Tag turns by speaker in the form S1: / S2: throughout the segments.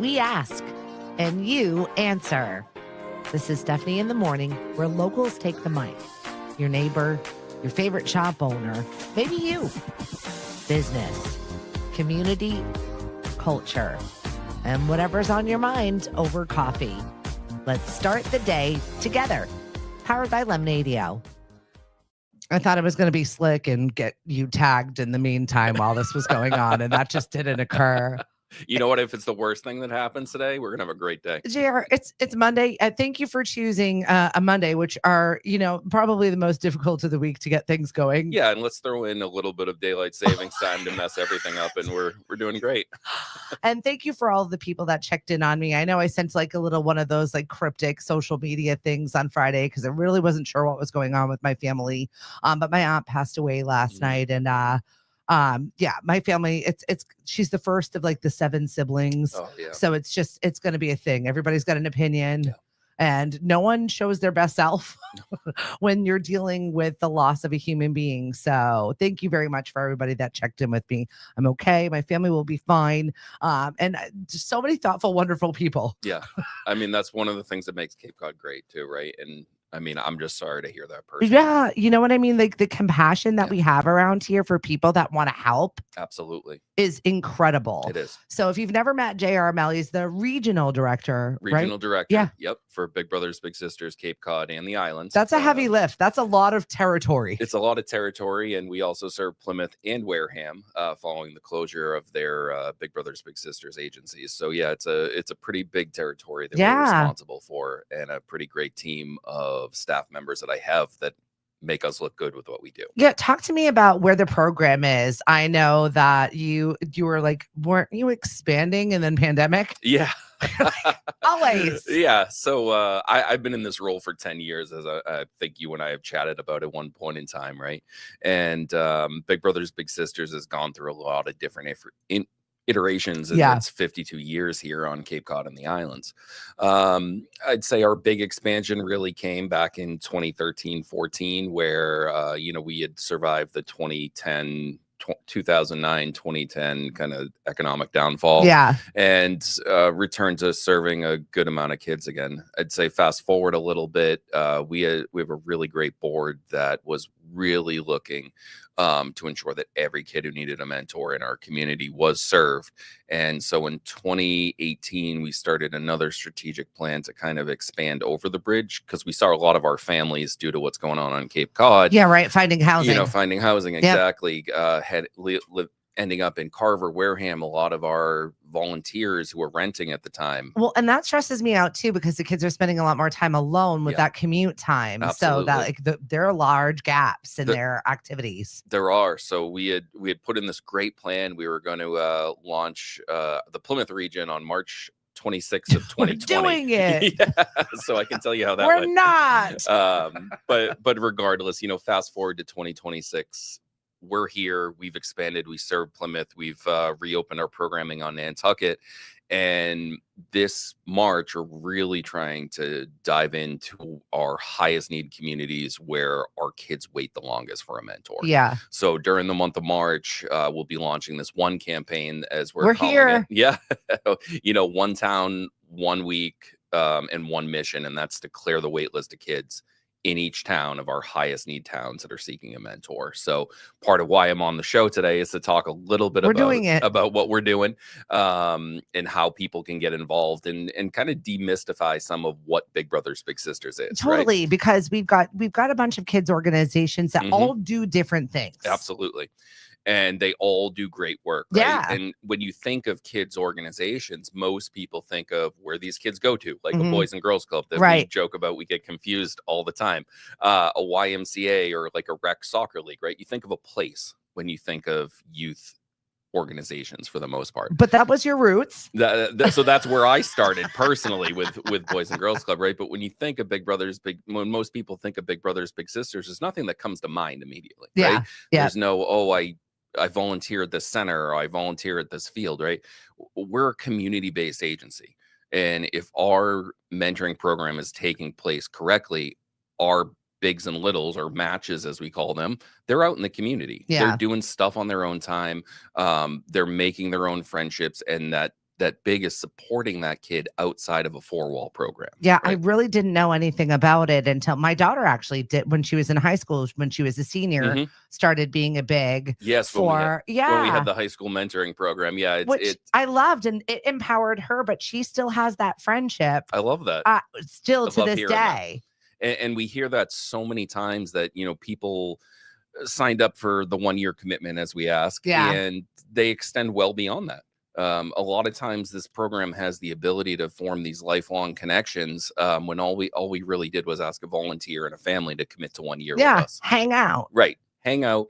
S1: We ask and you answer. This is Stephanie in the Morning, where locals take the mic. Your neighbor, your favorite shop owner, maybe you. Business, community, culture, and whatever's on your mind over coffee. Let's start the day together. Powered by Lemonadio. I thought it was going to be slick and get you tagged in the meantime while this was going on, and that just didn't occur.
S2: You know what? If it's the worst thing that happens today, we're gonna have a great day.
S1: JR, it's Monday. Thank you for choosing a Monday, which are, probably the most difficult of the week to get things going.
S2: Yeah, and let's throw in a little bit of daylight savings time to mess everything up, and we're doing great.
S1: And thank you for all of the people that checked in on me. I know I sent like a little one of those like cryptic social media things on Friday because I really wasn't sure what was going on with my family. But my aunt passed away last night, and my family, she's the first of like the 7 siblings.
S2: Oh, yeah.
S1: So it's going to be a thing. Everybody's got an opinion, and no one shows their best self when you're dealing with the loss of a human being. So thank you very much for everybody that checked in with me. I'm okay. My family will be fine. And just so many thoughtful, wonderful people.
S2: Yeah. I mean, that's one of the things that makes Cape Cod great too, right? And I mean, I'm just sorry to hear that person.
S1: Yeah, you know what I mean? Like the compassion that we have around here for people that want to help.
S2: Absolutely.
S1: Is incredible.
S2: It is.
S1: So if you've never met JR Melly, he's the regional director,
S2: Regional
S1: right?
S2: director.
S1: Yeah.
S2: Yep. For Big Brothers Big Sisters, Cape Cod, and the islands.
S1: That's a heavy lift. That's a lot of territory.
S2: It's a lot of territory, and we also serve Plymouth and Wareham following the closure of their Big Brothers Big Sisters agencies. So yeah, it's a pretty big territory that we're responsible for, and a pretty great team of staff members that I have that make us look good with what we do.
S1: Yeah, talk to me about where the program is. I know that you were like, weren't you expanding and then pandemic?
S2: Yeah.
S1: Always.
S2: Yeah. So I've been in this role for 10 years, as I think you and I have chatted about at one point in time, right? And Big Brothers Big Sisters has gone through a lot of different iterations in its 52 years here on Cape Cod and the islands. I'd say our big expansion really came back in 2013-14, where we had survived the 2009-2010 kind of economic downfall, and returned to serving a good amount of kids again. I'd say fast forward a little bit, we have a really great board that was really looking to ensure that every kid who needed a mentor in our community was served. And so in 2018, we started another strategic plan to kind of expand over the bridge, because we saw a lot of our families, due to what's going on Cape Cod.
S1: Yeah, right. Finding housing.
S2: Finding housing. Exactly. Ending up in Carver, Wareham, a lot of our volunteers who were renting at the time.
S1: Well, and that stresses me out too, because the kids are spending a lot more time alone with that commute time.
S2: Absolutely.
S1: So that there are large gaps in their activities.
S2: There are. So we had put in this great plan. We were going to launch the Plymouth region on March 26th of 2020.
S1: We're doing it.
S2: Yeah, so I can tell you how that
S1: went.
S2: We're
S1: not.
S2: But regardless, fast forward to 2026. We're here. We've expanded. We serve Plymouth. We've reopened our programming on Nantucket. And this March, we're really trying to dive into our highest need communities where our kids wait the longest for a mentor.
S1: Yeah.
S2: So during the month of March, we'll be launching this one campaign, as we're calling
S1: here.
S2: It. Yeah. One town, 1 week, and one mission. And that's to clear the wait list of kids in each town of our highest need towns that are seeking a mentor. So part of why I'm on the show today is to talk a little bit about what we're doing, and how people can get involved, and kind of demystify some of what Big Brothers Big Sisters is.
S1: Totally,
S2: right?
S1: Because we've got a bunch of kids organizations that all do different things.
S2: Absolutely. And they all do great work. Right? Yeah. And when you think of kids organizations, most people think of where these kids go to, like a Boys and Girls Club that we joke about. We get confused all the time. A YMCA or like a rec soccer league, right? You think of a place when you think of youth organizations for the most part.
S1: But that was your roots.
S2: So that's where I started personally with Boys and Girls Club, right? But when you think of when most people think of Big Brothers Big Sisters, there's nothing that comes to mind immediately.
S1: Yeah.
S2: Right?
S1: Yeah.
S2: There's no, I volunteer at this center, or I volunteer at this field, right? We're a community-based agency. And if our mentoring program is taking place correctly, our bigs and littles, or matches as we call them, they're out in the community.
S1: Yeah.
S2: They're doing stuff on their own time. They're making their own friendships, and that that big is supporting that kid outside of a 4-wall program.
S1: Yeah,
S2: right?
S1: I really didn't know anything about it until my daughter actually did when she was in high school, when she was a senior, started being a big
S2: Yes,
S1: for
S2: when we had the high school mentoring program. Yeah,
S1: which I loved, and it empowered her, but she still has that friendship.
S2: I love that.
S1: Still to this day.
S2: And we hear that so many times that, people signed up for the 1-year commitment, as we ask, and they extend well beyond that. A lot of times this program has the ability to form these lifelong connections, when all we really did was ask a volunteer and a family to commit to 1 year with us.
S1: Hang out.
S2: Right. Hang out.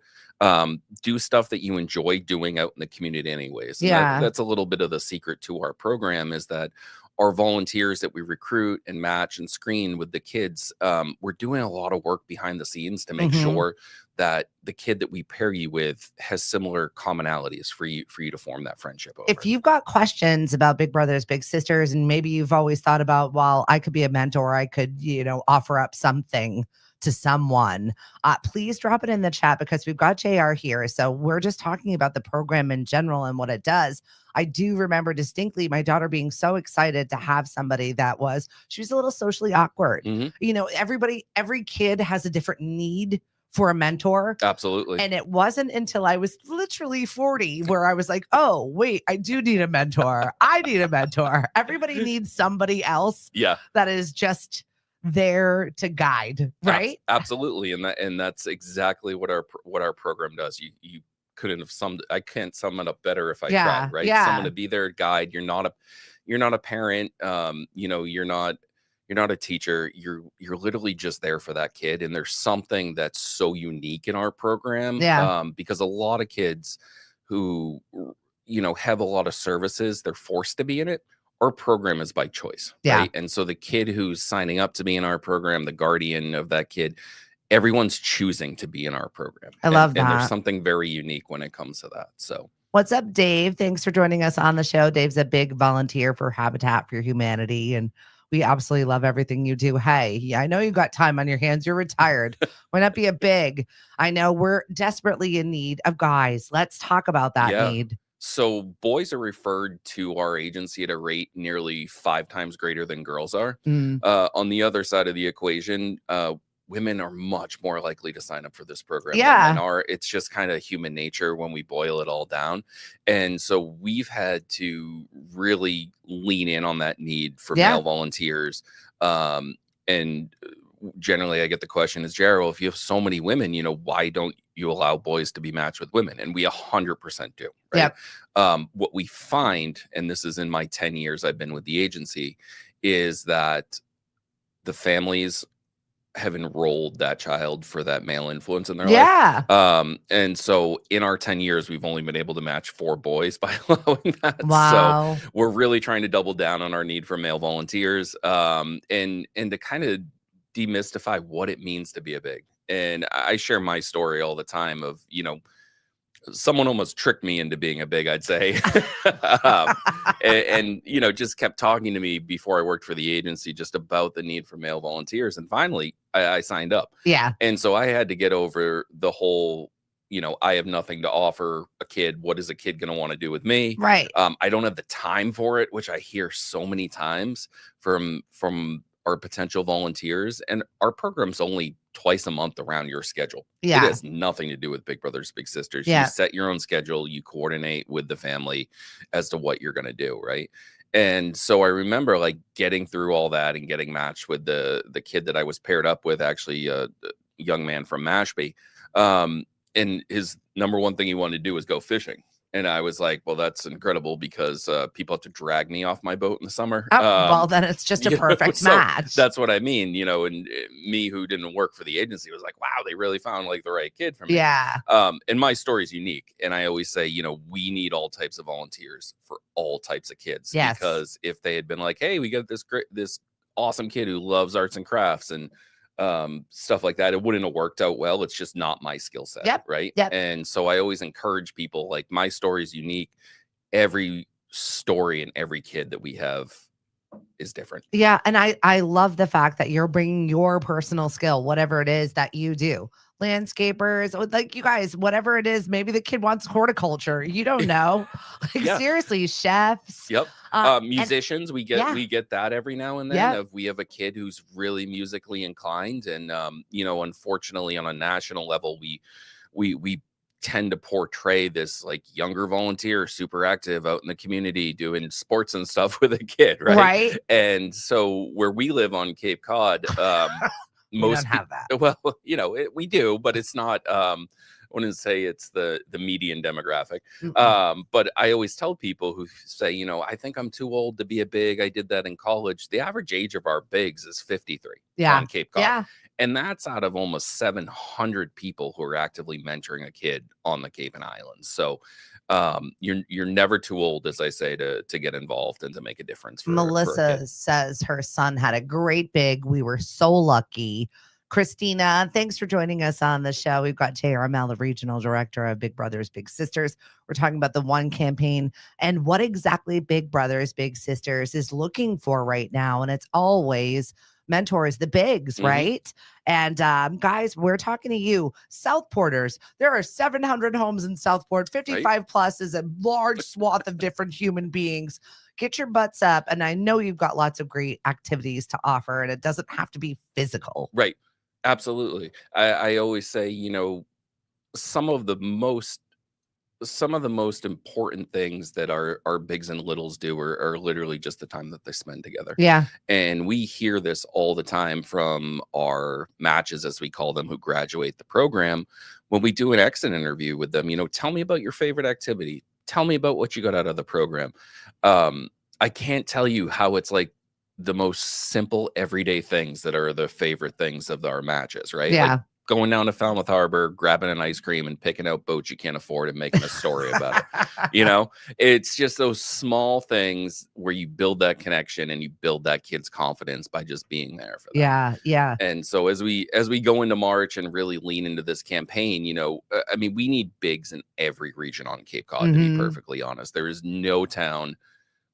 S2: Do stuff that you enjoy doing out in the community anyways. And that's a little bit of the secret to our program, is that our volunteers that we recruit and match and screen with the kids, we're doing a lot of work behind the scenes to make sure that the kid that we pair you with has similar commonalities for you to form that friendship over.
S1: If you've got questions about Big Brothers Big Sisters, and maybe you've always thought about, well, I could be a mentor, I could offer up something to someone, please drop it in the chat, because we've got JR here. So we're just talking about the program in general and what it does. I do remember distinctly my daughter being so excited to have somebody she was a little socially awkward. Every kid has a different need for a mentor.
S2: Absolutely.
S1: And it wasn't until I was literally 40 where I was like, oh, wait, I do need a mentor. I need a mentor. Everybody needs somebody else that is just there to guide, right?
S2: Absolutely. And that's exactly what our program does. You couldn't have I can't sum it up better if I tried, right? Someone to be their guide. You're not a parent. You're not a teacher. You're literally just there for that kid. And there's something that's so unique in our program. Because a lot of kids who have a lot of services, they're forced to be in it. Our program is by choice, right? And so the kid who's signing up to be in our program, the guardian of that kid, everyone's choosing to be in our program.
S1: I love that.
S2: And there's something very unique when it comes to that. So
S1: what's up, Dave? Thanks for joining us on the show. Dave's a big volunteer for Habitat for Humanity, and we absolutely love everything you do. Hey, I know you got time on your hands. You're retired. Why not be a big? I know we're desperately in need of guys. Let's talk about that need.
S2: So boys are referred to our agency at a rate nearly 5 times greater than girls are. On the other side of the equation, women are much more likely to sign up for this program than men are. It's just kind of human nature when we boil it all down. And so we've had to really lean in on that need for male volunteers. And generally I get the question is, Gerald, if you have so many women, why don't you allow boys to be matched with women? And we 100% do. Right? What we find, and this is in my 10 years I've been with the agency, is that the families have enrolled that child for that male influence in their life. And so in our 10 years, we've only been able to match 4 boys by allowing that.
S1: Wow.
S2: So we're really trying to double down on our need for male volunteers, and to kind of demystify what it means to be a big. And I share my story all the time of, someone almost tricked me into being a big, I'd say. and just kept talking to me before I worked for the agency just about the need for male volunteers. And finally I signed up. And so I had to get over the whole, I have nothing to offer a kid. What is a kid going to want to do with me?
S1: Right.
S2: I don't have the time for it, which I hear so many times from our potential volunteers. And our program's only twice a month around your schedule. It has nothing to do with Big Brothers Big Sisters. You set your own schedule, you coordinate with the family as to what you're going to do, right? And so I remember getting through all that and getting matched with the kid that I was paired up with, actually a young man from Mashpee, and his number one thing he wanted to do was go fishing. And I was like, well, that's incredible, because people have to drag me off my boat in the summer.
S1: Well, then it's just a perfect match.
S2: That's what I mean, and me, who didn't work for the agency, was like, wow, they really found the right kid for me. And my story is unique. And I always say, we need all types of volunteers for all types of kids. Because if they had been like, hey, we got this awesome kid who loves arts and crafts and stuff like that, it wouldn't have worked out well. It's just not my skill set. Right. And so I always encourage people, my story is unique. Every story and every kid that we have is different. And
S1: I love the fact that you're bringing your personal skill, whatever it is that you do. landscapers, like you guys, whatever it is, maybe the kid wants horticulture. You don't know. Like seriously, chefs.
S2: Yep. Musicians, we get that every now and then. If we have a kid who's really musically inclined, and unfortunately on a national level, we tend to portray this like younger volunteer, super active out in the community doing sports and stuff with a kid, right? And so where we live on Cape Cod,
S1: most don't have that.
S2: Well, we do, but it's not. I wouldn't say it's the median demographic. But I always tell people who say, I think I'm too old to be a big. I did that in college. The average age of our bigs is 53 on Cape Cod.
S1: Yeah.
S2: And that's out of almost 700 people who are actively mentoring a kid on the Cape and Islands. So you're never too old, as I say, to get involved and to make a difference.
S1: Melissa says her son had a great big. We were so lucky. Christina, thanks for joining us on the show. We've got J.R. Mel, the regional director of Big Brothers Big Sisters. We're talking about the One campaign and what exactly Big Brothers Big Sisters is looking for right now. And it's always mentors, the bigs, right? And guys, we're talking to you, Southporters. There are 700 homes in Southport. 55 plus is a large swath of different human beings. Get your butts up. And I know you've got lots of great activities to offer, and it doesn't have to be physical.
S2: Right. Absolutely. I always say, some of the most important things that our bigs and littles do are literally just the time that they spend together.
S1: Yeah.
S2: And we hear this all the time from our matches, as we call them, who graduate the program. When we do an exit interview with them, tell me about your favorite activity. Tell me about what you got out of the program. I can't tell you how it's like the most simple everyday things that are the favorite things of our matches, right?
S1: Yeah.
S2: Like going down to Falmouth Harbor, grabbing an ice cream and picking out boats you can't afford and making a story about it. It's just those small things where you build that connection and you build that kid's confidence by just being there for them.
S1: Yeah. Yeah.
S2: And so as we go into March and really lean into this campaign, we need bigs in every region on Cape Cod, to be perfectly honest. There is no town,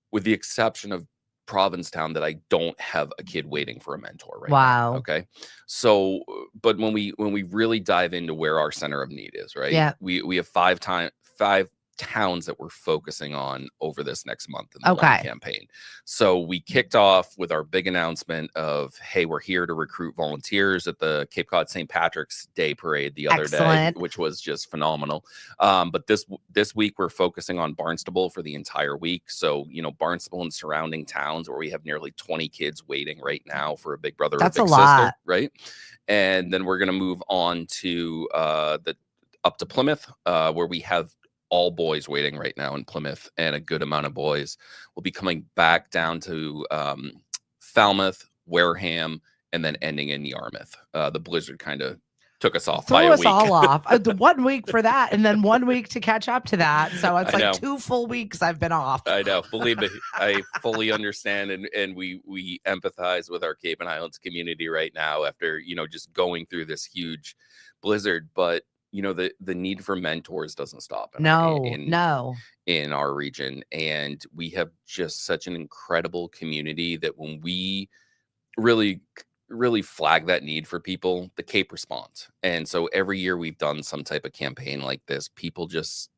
S2: with the exception of Provincetown, that I don't have a kid waiting for a mentor right now. Okay. So, but when we really dive into where our center of need is, right?
S1: Yeah.
S2: We have five towns that we're focusing on over this next month in the One campaign. So we kicked off with our big announcement of, hey, we're here to recruit volunteers at the Cape Cod St. Patrick's Day Parade the other day, which was just phenomenal. But this week we're focusing on Barnstable for the entire week. So, Barnstable and surrounding towns, where we have nearly 20 kids waiting right now for a big brother or big sister, right? And then we're going to move on to up to Plymouth, where we have all boys waiting right now in Plymouth, and a good amount of boys will be coming back down to Falmouth, Wareham, and then ending in Yarmouth. The blizzard kind of took us off by a week.
S1: All off. 1 week for that, and then 1 week to catch up to that. So it's like 2 full weeks I've been off.
S2: I know. Believe me, I fully understand, and we empathize with our Cape and Islands community right now after just going through this huge blizzard. But the need for mentors doesn't stop.
S1: In
S2: our region. And we have just such an incredible community that when we really flag that need for people, the Cape responds. And so every year we've done some type of campaign like this, people just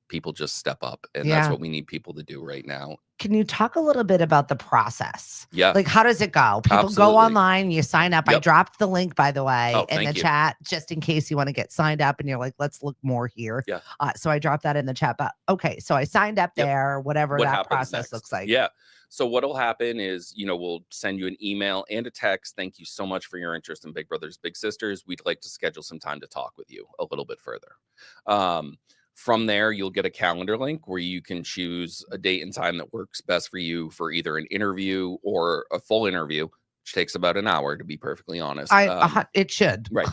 S2: step up, and that's what we need people to do right now.
S1: Can you talk a little bit about the process?
S2: Yeah.
S1: Like, how does it go? People go online, you sign up. I dropped the link, by the way, in the chat, just in case you want to get signed up and you're like, let's look more here.
S2: Yeah.
S1: So I dropped that in the chat. But okay, so I signed up there, whatever that process looks like.
S2: Yeah. So what'll happen is, we'll send you an email and a text. Thank you so much for your interest in Big Brothers Big Sisters. We'd like to schedule some time to talk with you a little bit further. From there, you'll get a calendar link where you can choose a date and time that works best for you for either an interview or a full interview, which takes about an hour, to be perfectly honest.
S1: It should.
S2: Right.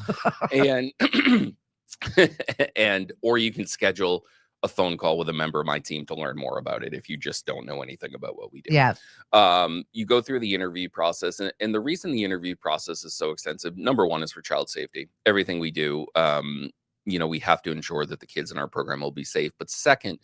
S2: And or you can schedule a phone call with a member of my team to learn more about it if you just don't know anything about what we do.
S1: Yeah.
S2: You go through the interview process, and the reason the interview process is so extensive, number one, is for child safety. Everything we do, we have to ensure that the kids in our program will be safe. But second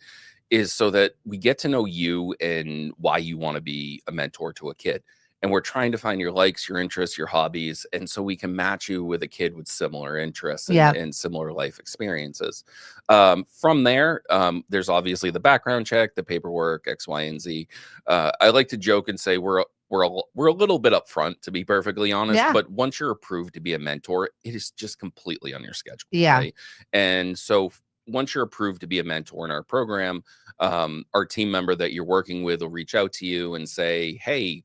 S2: is so that we get to know you and why you want to be a mentor to a kid. and we're trying to find your likes, your interests, your hobbies, and so we can match you with a kid with similar interests and similar life experiences. From there, there's obviously the background check, the paperwork, X, Y, and Z. I like to joke and say we're a little bit upfront, to be perfectly honest. But once you're approved to be a mentor, it is just completely on your schedule. Right? And so once you're approved to be a mentor in our program, our team member that you're working with will reach out to you and say, hey,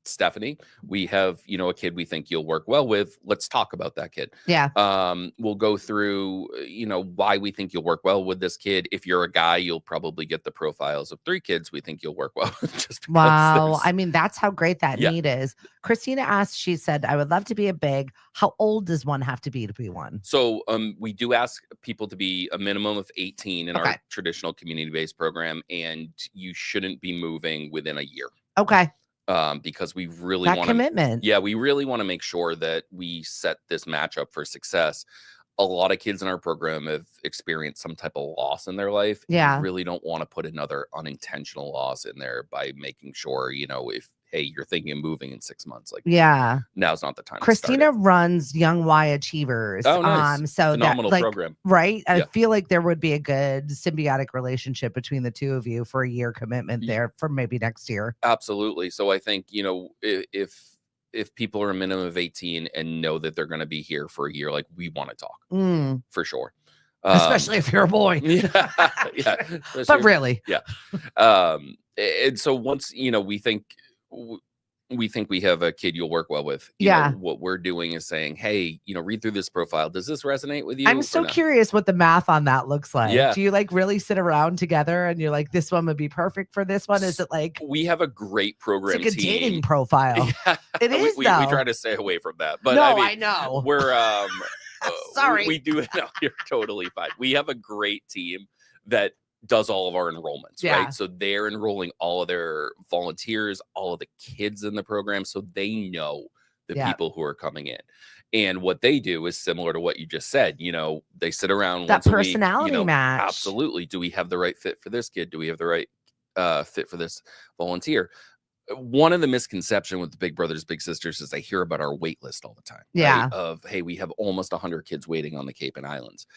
S2: Stephanie, we have, a kid we think you'll work well with. Let's talk about that kid. We'll go through, why we think you'll work well with this kid. If you're a guy, you'll probably get the profiles of 3 kids we think you'll work well with. Just
S1: wow. I mean, that's how great that need is. Christina asked, she said, I would love to be a big. How old does one have to be one?
S2: So we do ask people to be a minimum of 18 in our traditional community-based program, and you shouldn't be moving within a year.
S1: Okay.
S2: Because we really want
S1: commitment.
S2: We really want to make sure that we set this match up for success. A lot of kids in our program have experienced some type of loss in their life. We really don't want to put another unintentional loss in there by making sure, if, hey, you're thinking of moving in 6 months, like, now's not the time.
S1: Christina runs Young Y Achievers.
S2: Oh, nice.
S1: So
S2: phenomenal
S1: that,
S2: program.
S1: Right. I feel like there would be a good symbiotic relationship between the two of you for a year commitment there for maybe next year.
S2: Absolutely. So I think, if people are a minimum of 18 and know that they're going to be here for a year, like, we want to talk for sure.
S1: Especially if you're a boy. But really.
S2: And so once, we think we have a kid you'll work well with. You know, what we're doing is saying, hey, read through this profile. Does this resonate with you?
S1: I'm so curious what the math on that looks like. Do you really sit around together and you're like, this one would be perfect for this one? Is it like,
S2: we have a great program
S1: it's like
S2: team.
S1: A dating profile. It is,
S2: we try to stay away from that. But
S1: I know.
S2: We're,
S1: sorry.
S2: We do. No, you're totally fine. We have a great team that does all of our enrollments, right? So they're enrolling all of their volunteers, all of the kids in the program, so they know the people who are coming in. And what they do is similar to what you just said. They sit around
S1: that personality match.
S2: Absolutely. Do we have the right fit for this kid? Do we have the right fit for this volunteer? One of the misconceptions with the Big Brothers Big Sisters is I hear about our wait list all the time. Right? Of, hey, we have almost 100 kids waiting on the Cape and Islands.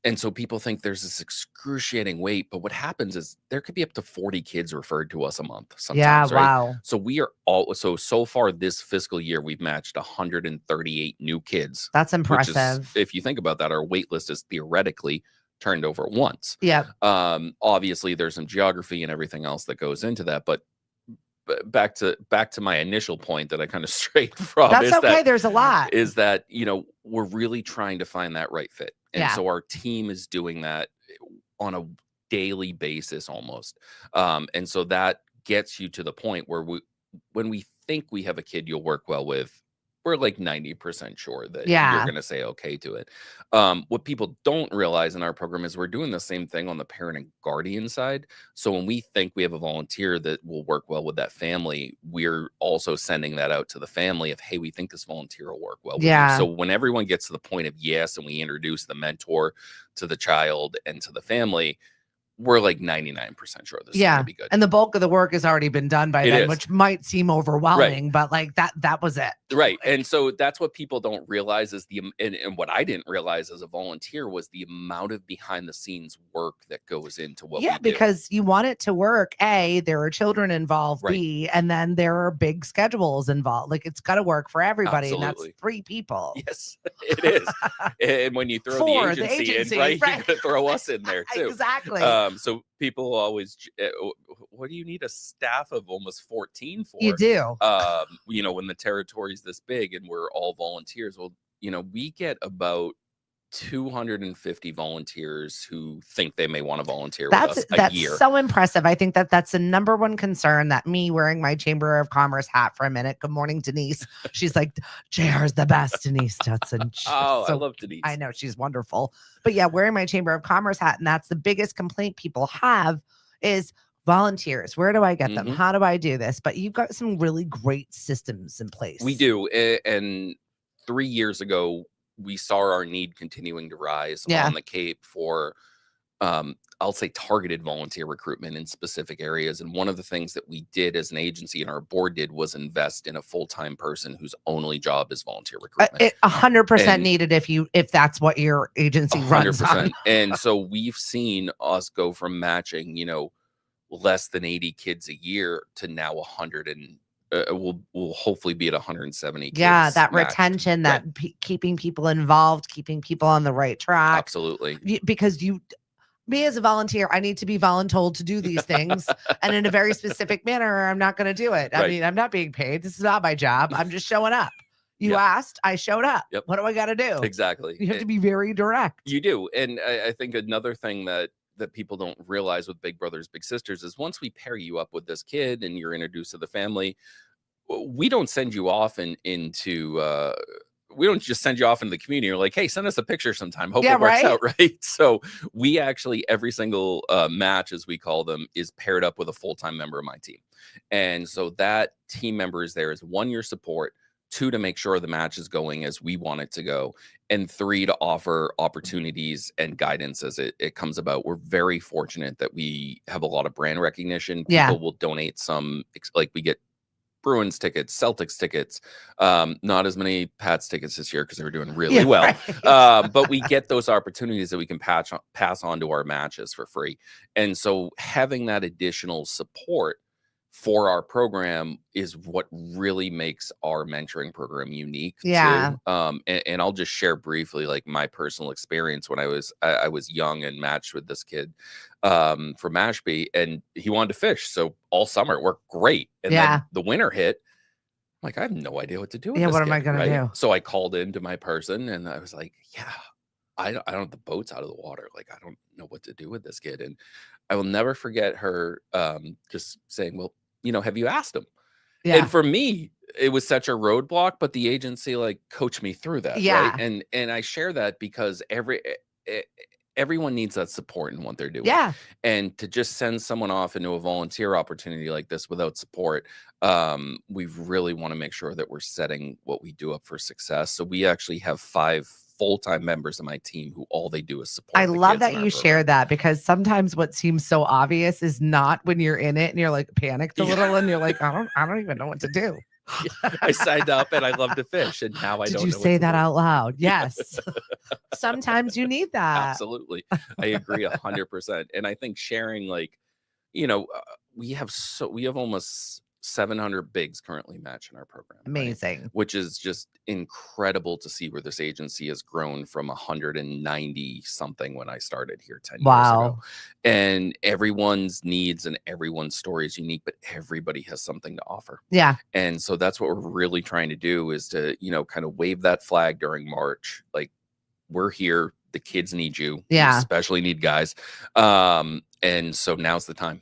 S2: And so people think there's this excruciating wait, but what happens is there could be up to 40 kids referred to us a month sometimes, right?
S1: Wow.
S2: So we are so far this fiscal year, we've matched 138 new kids.
S1: That's impressive.
S2: If you think about that, our wait list is theoretically turned over once. Obviously there's some geography and everything else that goes into that, but back to my initial point that I kind of strayed from.
S1: That's okay. There's a lot.
S2: Is that, we're really trying to find that right fit. And so our team is doing that on a daily basis almost. And so that gets you to the point where when we think we have a kid you'll work well with, we're like 90% sure that you're going to say okay to it. What people don't realize in our program is we're doing the same thing on the parent and guardian side. So when we think we have a volunteer that will work well with that family, we're also sending that out to the family of, hey, we think this volunteer will work well with you. So when everyone gets to the point of yes, and we introduce the mentor to the child and to the family, we're like 99% sure this is going to be good.
S1: And the bulk of the work has already been done by then, which might seem overwhelming, but like that was it.
S2: Right. And so that's what people don't realize is and what I didn't realize as a volunteer was the amount of behind the scenes work that goes into what we do.
S1: Because you want it to work. A, there are children involved. B, and then there are big schedules involved. Like it's got to work for everybody.
S2: Absolutely.
S1: And that's 3 people.
S2: Yes, it is. And when you throw the agency in, right, you're going to throw us in there too.
S1: Exactly.
S2: So people always, what do you need a staff of almost 14 for?
S1: You do.
S2: When the territory's this big and we're all volunteers, well, we get about 250 volunteers who think they may want to volunteer with us a year.
S1: That's so impressive. I think that's the number one concern that me wearing my Chamber of Commerce hat for a minute. Good morning, Denise. She's like, JR's the best, Denise Dutson.
S2: I love Denise.
S1: I know she's wonderful. But yeah, wearing my Chamber of Commerce hat. And that's the biggest complaint people have is volunteers. Where do I get them? How do I do this? But you've got some really great systems in place.
S2: We do. And 3 years ago, we saw our need continuing to rise on the Cape for I'll say targeted volunteer recruitment in specific areas. And one of the things that we did as an agency and our board did was invest in a full-time person whose only job is volunteer recruitment.
S1: 100% needed if that's what your agency runs on.
S2: And so we've seen us go from matching, less than 80 kids a year to now 100 and we'll hopefully be at 170 kids.
S1: Yeah, that matched. Retention, that keeping people involved, keeping people on the right track.
S2: Absolutely.
S1: Because me as a volunteer, I need to be voluntold to do these things and in a very specific manner, or I'm not going to do it. I mean, I'm not being paid. This is not my job. I'm just showing up. You asked, I showed up.
S2: Yep.
S1: What do I got to do?
S2: Exactly.
S1: You have to be very direct.
S2: You do. And I think another thing that people don't realize with Big Brothers Big Sisters is once we pair you up with this kid and you're introduced to the family, we don't send you off into we don't just send you off into the community. You're like, hey, send us a picture sometime. Hope it works out, right? So we actually, every single match, as we call them, is paired up with a full-time member of my team. And so that team member is there as 1 year support, 2 to make sure the match is going as we want it to go, and 3 to offer opportunities and guidance as it comes about. We're very fortunate that we have a lot of brand recognition. People will donate some, like we get Bruins tickets, Celtics tickets, not as many Pats tickets this year because they were doing really well. Right. But we get those opportunities that we can pass on to our matches for free. And so having that additional support for our program is what really makes our mentoring program unique.
S1: Yeah.
S2: Too. And I'll just share briefly, like my personal experience when I was young and matched with this kid from Mashpee, and he wanted to fish. So all summer it worked great. And then the winter hit. I'm like, I have no idea what to do with this
S1: what
S2: kid,
S1: am I going to do?
S2: So I called into my person and I was like, I don't have the boats out of the water. Like, I don't know what to do with this kid. And I will never forget her just saying, well, have you asked him? Yeah. And for me, it was such a roadblock, but the agency like coached me through that.
S1: Yeah.
S2: Right? And I share that because everyone needs that support in what they're doing.
S1: Yeah.
S2: And to just send someone off into a volunteer opportunity like this without support, we really want to make sure that we're setting what we do up for success. So we actually have 5 full-time members of my team who all they do is support.
S1: I love that you share that, because sometimes what seems so obvious is not when you're in it and you're like panicked a little and you're like, I don't even know what to do.
S2: I signed up and I love to fish, and now I don't know.
S1: Did you say that out loud? Yes. Sometimes you need that.
S2: Absolutely. I agree 100%. And I think sharing, like, we have almost 700 bigs currently match in our program.
S1: Amazing.
S2: Right? Which is just incredible to see where this agency has grown from 190 something when I started here 10 years ago. And everyone's needs and everyone's story is unique, but everybody has something to offer.
S1: Yeah.
S2: And so that's what we're really trying to do, is to, kind of wave that flag during March. Like, we're here. The kids need you.
S1: Yeah.
S2: You especially need guys. And so now's the time.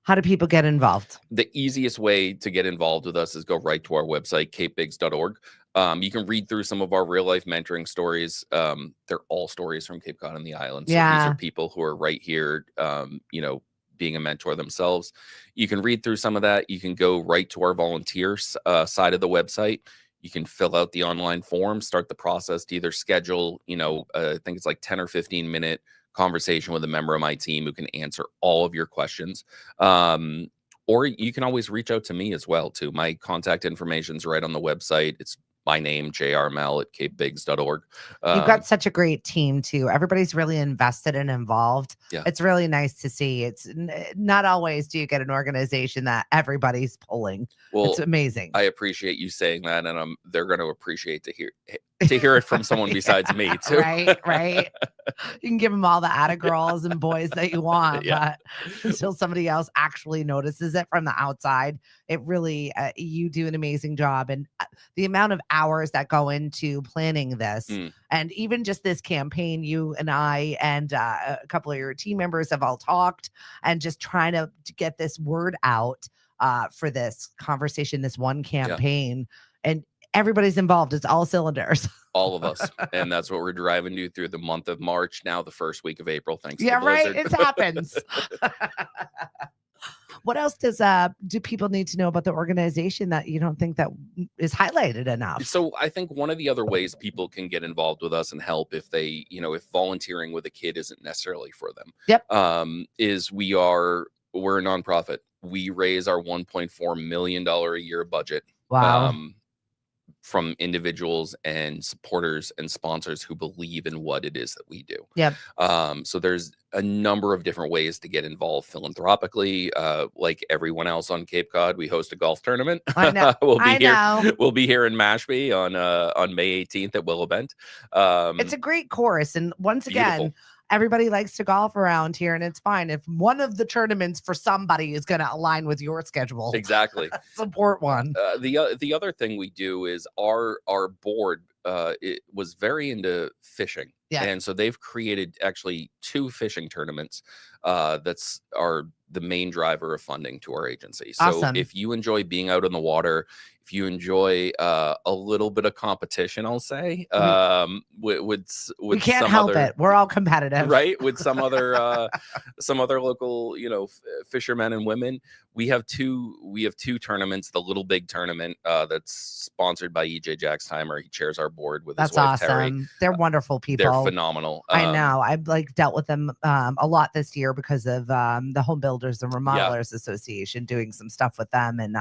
S1: How do people get involved?
S2: The easiest way to get involved with us is go right to our website, capebigs.org. You can read through some of our real life mentoring stories. They're all stories from Cape Cod and the islands. So these are people who are right here, being a mentor themselves. You can read through some of that. You can go right to our volunteers side of the website. You can fill out the online form, start the process to either schedule, I think it's like 10 or 15 minute conversation with a member of my team who can answer all of your questions. Or you can always reach out to me as well, too. My contact information is right on the website. It's my name, jrmel@capebigs.org.
S1: You've got such a great team, too. Everybody's really invested and involved.
S2: Yeah.
S1: It's really nice to see. It's not always do you get an organization that everybody's pulling. Well, it's amazing.
S2: I appreciate you saying that, and they're going to appreciate to hear it from someone besides me, too.
S1: Right. You can give them all the attagirls and boys that you want, but until somebody else actually notices it from the outside, it really, you do an amazing job. And the amount of hours that go into planning this, and even just this campaign, you and I and a couple of your team members have all talked, and just trying to get this word out for this conversation, this one campaign. And everybody's involved. It's all cylinders.
S2: All of us. And that's what we're driving to through the month of March, now the first week of April. Thanks to the blizzard.
S1: It happens. What else do people need to know about the organization that you don't think that is highlighted enough?
S2: So I think one of the other ways people can get involved with us and help if they, if volunteering with a kid isn't necessarily for them.
S1: Yep.
S2: Is we're a nonprofit. We raise our $1.4 million a year budget.
S1: Wow.
S2: From individuals and supporters and sponsors who believe in what it is that we do.
S1: Yep.
S2: So there's a number of different ways to get involved philanthropically. Like everyone else on Cape Cod, we host a golf tournament.
S1: I know.
S2: We'll be here in Mashpee on May 18th at Willow Bend.
S1: It's a great course, and once again, everybody likes to golf around here, and it's fine if one of the tournaments for somebody is going to align with your schedule.
S2: Exactly.
S1: Support one.
S2: The other thing we do is our board it was very into fishing.
S1: Yeah.
S2: And so they've created actually 2 fishing tournaments that's are the main driver of funding to our agency. So
S1: awesome.
S2: If you enjoy being out on the water, if you enjoy a little bit of competition, I'll say, with
S1: we can't help it. We're all competitive,
S2: right? With some other local, fishermen and women. We have two tournaments. The Little Big tournament that's sponsored by EJ Jacksheimer. He chairs our board with his wife,
S1: awesome.
S2: Terry.
S1: They're wonderful people.
S2: They're phenomenal.
S1: I know. I've dealt with them a lot this year because of the Home Builders and Remodelers Association, doing some stuff with them, and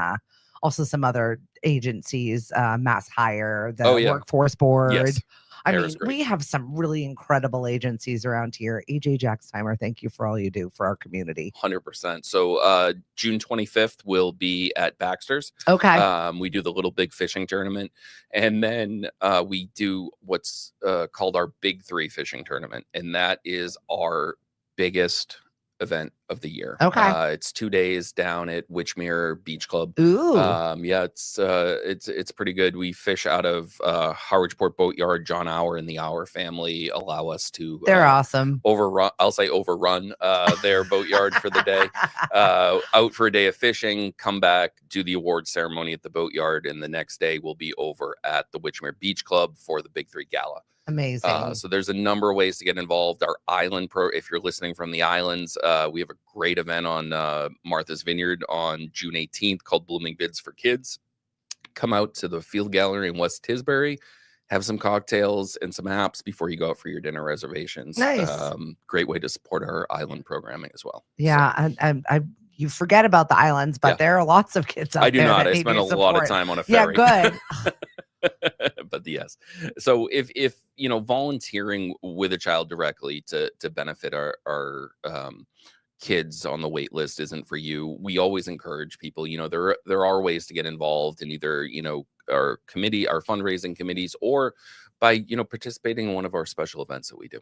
S1: also some other agencies, Mass Hire, the Workforce Board.
S2: Yes.
S1: I mean, we have some really incredible agencies around here. EJ Jacksheimer, thank you for all you do for our community.
S2: 100%. So June 25th will be at Baxter's.
S1: Okay.
S2: We do the Little Big fishing tournament, and then we do what's called our Big 3 fishing tournament, and that is our biggest event of the year.
S1: Okay.
S2: It's 2 days down at Witchmere Beach Club.
S1: Ooh.
S2: It's pretty good. We fish out of Harwichport Boatyard. John Auer and the Auer family allow us to
S1: they're awesome.
S2: Overrun their boatyard for the day. Out for a day of fishing, come back, do the award ceremony at the boatyard, and the next day we'll be over at the Witchmere Beach Club for the Big 3 Gala.
S1: Amazing.
S2: So there's a number of ways to get involved. Our island if you're listening from the islands, we have a great event on Martha's Vineyard on June 18th called Blooming Bids for Kids. Come out to the Field Gallery in West Tisbury, have some cocktails and some apps before you go out for your dinner reservations.
S1: Nice.
S2: Great way to support our island programming as well.
S1: Yeah. So. You forget about the islands, but there are lots of kids out there.
S2: I do not. I spend a lot of time on a ferry.
S1: Yeah, good.
S2: But yes, so if volunteering with a child directly to benefit our kids on the wait list isn't for you, we always encourage people. There are ways to get involved in either our fundraising committees, or by participating in one of our special events that we do.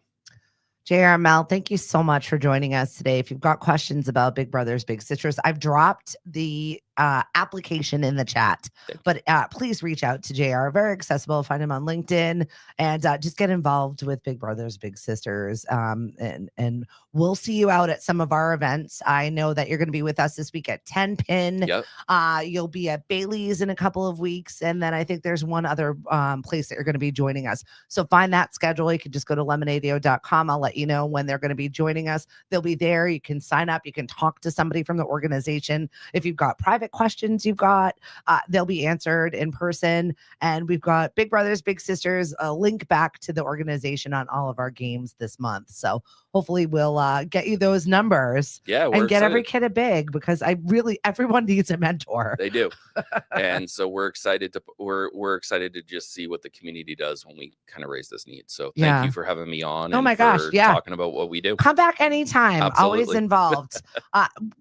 S1: JR, Mel, thank you so much for joining us today. If you've got questions about Big Brothers Big Sisters, I've dropped the application in the chat, but please reach out to JR. Very accessible. Find him on LinkedIn, and just get involved with Big Brothers Big Sisters. And we'll see you out at some of our events. I know that you're going to be with us this week at 10 Pin.
S2: Yep.
S1: You'll be at Bailey's in a couple of weeks, and then I think there's one other place that you're going to be joining us. So find that schedule. You can just go to lemonadeo.com. I'll let you know when they're going to be joining us. They'll be there. You can sign up. You can talk to somebody from the organization. If you've got private questions they'll be answered in person. And we've got Big Brothers Big Sisters, a link back to the organization on all of our games this month. So hopefully we'll get you those numbers and get every kid a big, because everyone needs a mentor.
S2: They do. And so we're excited to just see what the community does when we kind of raise this need. So thank you for having me on.
S1: Oh my gosh. Yeah.
S2: Talking about what we do.
S1: Come back anytime.
S2: Absolutely.
S1: Always involved.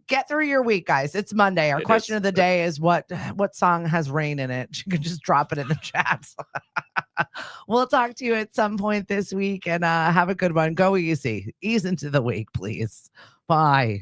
S1: Get through your week, guys. It's Monday. Our question of the day is what song has rain in it? You can just drop it in the chat. We'll talk to you at some point this week, and have a good one. Go easy. Ease into the week, please. Bye.